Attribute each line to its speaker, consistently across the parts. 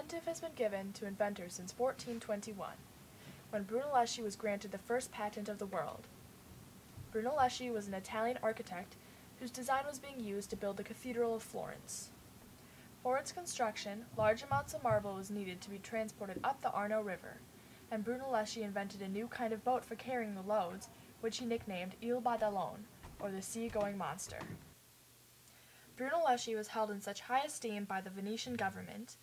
Speaker 1: incentive has been given to inventors since 1421, when Brunelleschi was granted the first patent of the world. Brunelleschi was an Italian architect whose design was being used to build the Cathedral of Florence. For its construction, large amounts of marble was needed to be transported up the Arno River, and Brunelleschi invented a new kind of boat for carrying the loads, which he nicknamed Il Badalone, or the sea-going monster. Brunelleschi was held in such high esteem by the Venetian government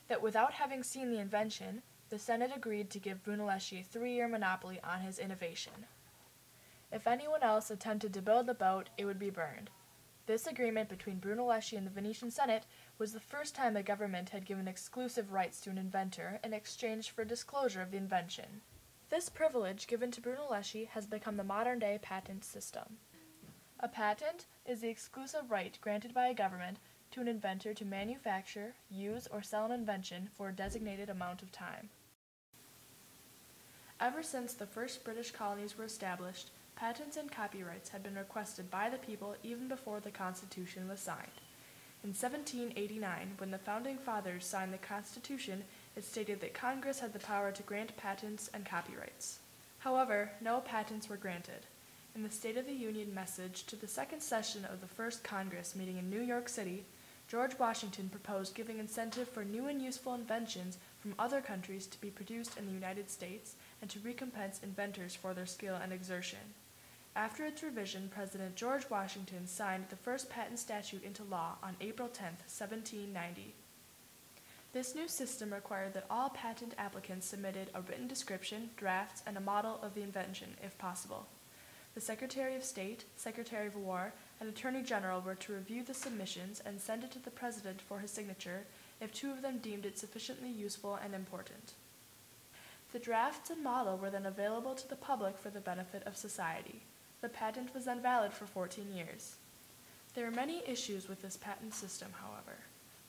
Speaker 1: that without having seen the invention, the Senate agreed to give Brunelleschi a 3-year monopoly on his innovation. If anyone else attempted to build the boat, it would be burned. This agreement between Brunelleschi and the Venetian Senate was the first time the government had given exclusive rights to an inventor in exchange for disclosure of the invention. This privilege given to Brunelleschi has become the modern-day patent system. A patent is the exclusive right granted by a government to an inventor to manufacture, use, or sell an invention for a designated amount of time. Ever since the first British colonies were established, patents and copyrights had been requested by the people even before the Constitution was signed. In 1789, when the Founding Fathers signed the Constitution, it stated that Congress had the power to grant patents and copyrights. However, no patents were granted. In the State of the Union message to the second session of the First Congress meeting in New York City, George Washington proposed giving incentive for new and useful inventions from other countries to be produced in the United States and to recompense inventors for their skill and exertion. After its revision, President George Washington signed the first patent statute into law on April 10, 1790. This new system required that all patent applicants submitted a written description, drafts, and a model of the invention, if possible. The Secretary of State, Secretary of War, and Attorney General were to review the submissions and send it to the President for his signature if 2 of them deemed it sufficiently useful and important. The drafts and model were then available to the public for the benefit of society. The patent was then valid for 14 years. There are many issues with this patent system, however.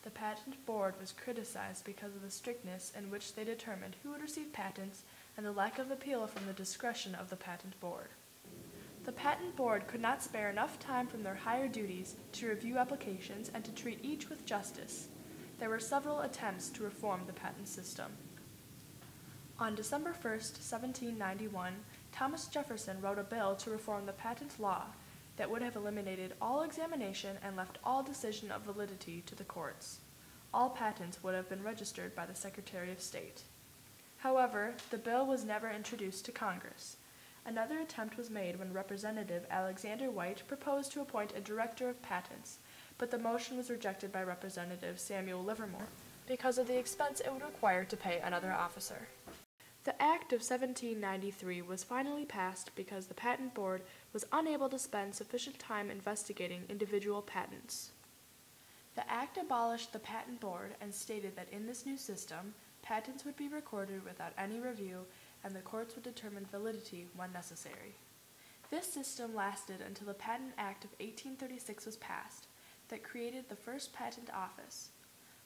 Speaker 1: The Patent Board was criticized because of the strictness in which they determined who would receive patents and the lack of appeal from the discretion of the Patent Board. The Patent Board could not spare enough time from their higher duties to review applications and to treat each with justice. There were several attempts to reform the patent system. On December 1, 1791, Thomas Jefferson wrote a bill to reform the patent law that would have eliminated all examination and left all decision of validity to the courts. All patents would have been registered by the Secretary of State. However, the bill was never introduced to Congress. Another attempt was made when Representative Alexander White proposed to appoint a Director of Patents, but the motion was rejected by Representative Samuel Livermore because of the expense it would require to pay another officer. The Act of 1793 was finally passed because the Patent Board was unable to spend sufficient time investigating individual patents. The Act abolished the Patent Board and stated that in this new system, patents would be recorded without any review and the courts would determine validity when necessary. This system lasted until the Patent Act of 1836 was passed, that created the first patent office.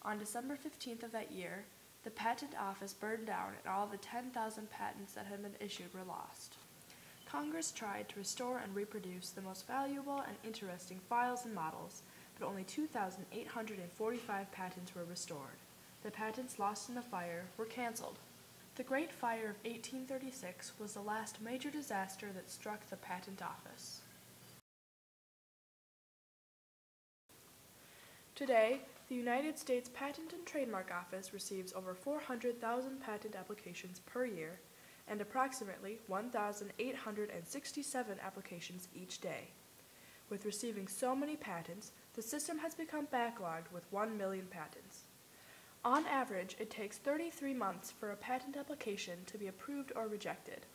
Speaker 1: On December 15th of that year, the patent office burned down and all the 10,000 patents that had been issued were lost. Congress tried to restore and reproduce the most valuable and interesting files and models, but only 2,845 patents were restored. The patents lost in the fire were canceled. The Great Fire of 1836 was the last major disaster that struck the Patent Office. Today, the United States Patent and Trademark Office receives over 400,000 patent applications per year and approximately 1,867 applications each day. With receiving so many patents, the system has become backlogged with 1 million patents. On average, it takes 33 months for a patent application to be approved or rejected.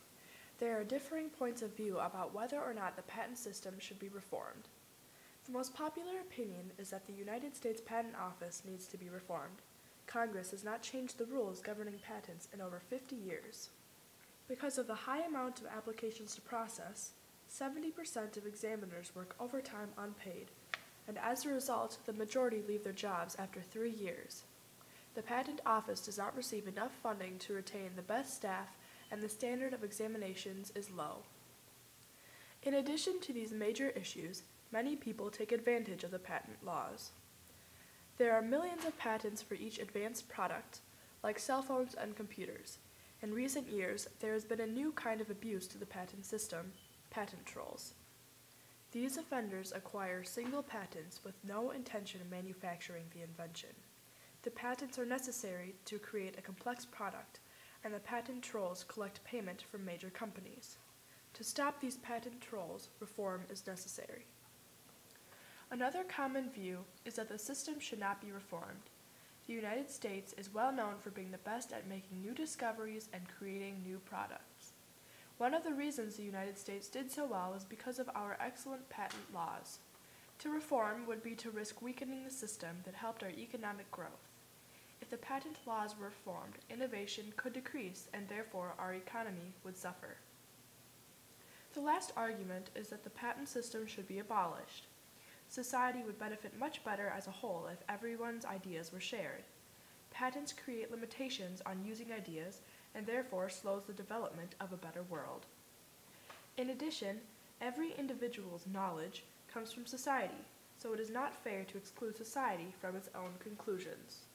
Speaker 1: There are differing points of view about whether or not the patent system should be reformed. The most popular opinion is that the United States Patent Office needs to be reformed. Congress has not changed the rules governing patents in over 50 years. Because of the high amount of applications to process, 70% of examiners work overtime unpaid, and as a result, the majority leave their jobs after 3 years. The Patent Office does not receive enough funding to retain the best staff, and the standard of examinations is low. In addition to these major issues, many people take advantage of the patent laws. There are millions of patents for each advanced product, like cell phones and computers. In recent years, there has been a new kind of abuse to the patent system, patent trolls. These offenders acquire single patents with no intention of manufacturing the invention. The patents are necessary to create a complex product, and the patent trolls collect payment from major companies. To stop these patent trolls, reform is necessary. Another common view is that the system should not be reformed. The United States is well known for being the best at making new discoveries and creating new products. One of the reasons the United States did so well is because of our excellent patent laws. To reform would be to risk weakening the system that helped our economic growth. If the patent laws were reformed, innovation could decrease and therefore our economy would suffer. The last argument is that the patent system should be abolished. Society would benefit much better as a whole if everyone's ideas were shared. Patents create limitations on using ideas and therefore slows the development of a better world. In addition, every individual's knowledge comes from society, so it is not fair to exclude society from its own conclusions.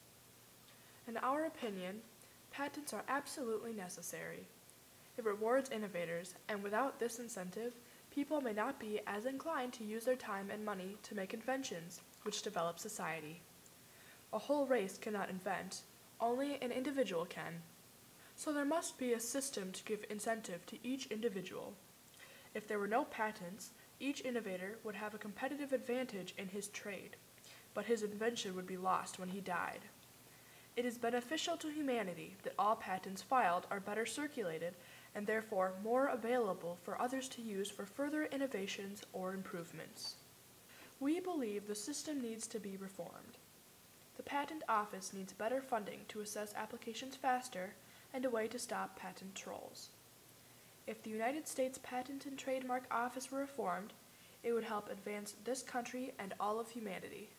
Speaker 1: In our opinion, patents are absolutely necessary. It rewards innovators, and without this incentive, people may not be as inclined to use their time and money to make inventions which develop society. A whole race cannot invent, only an individual can. So there must be a system to give incentive to each individual. If there were no patents, each innovator would have a competitive advantage in his trade, but his invention would be lost when he died. It is beneficial to humanity that all patents filed are better circulated and therefore more available for others to use for further innovations or improvements. We believe the system needs to be reformed. The Patent Office needs better funding to assess applications faster and a way to stop patent trolls. If the United States Patent and Trademark Office were reformed, it would help advance this country and all of humanity.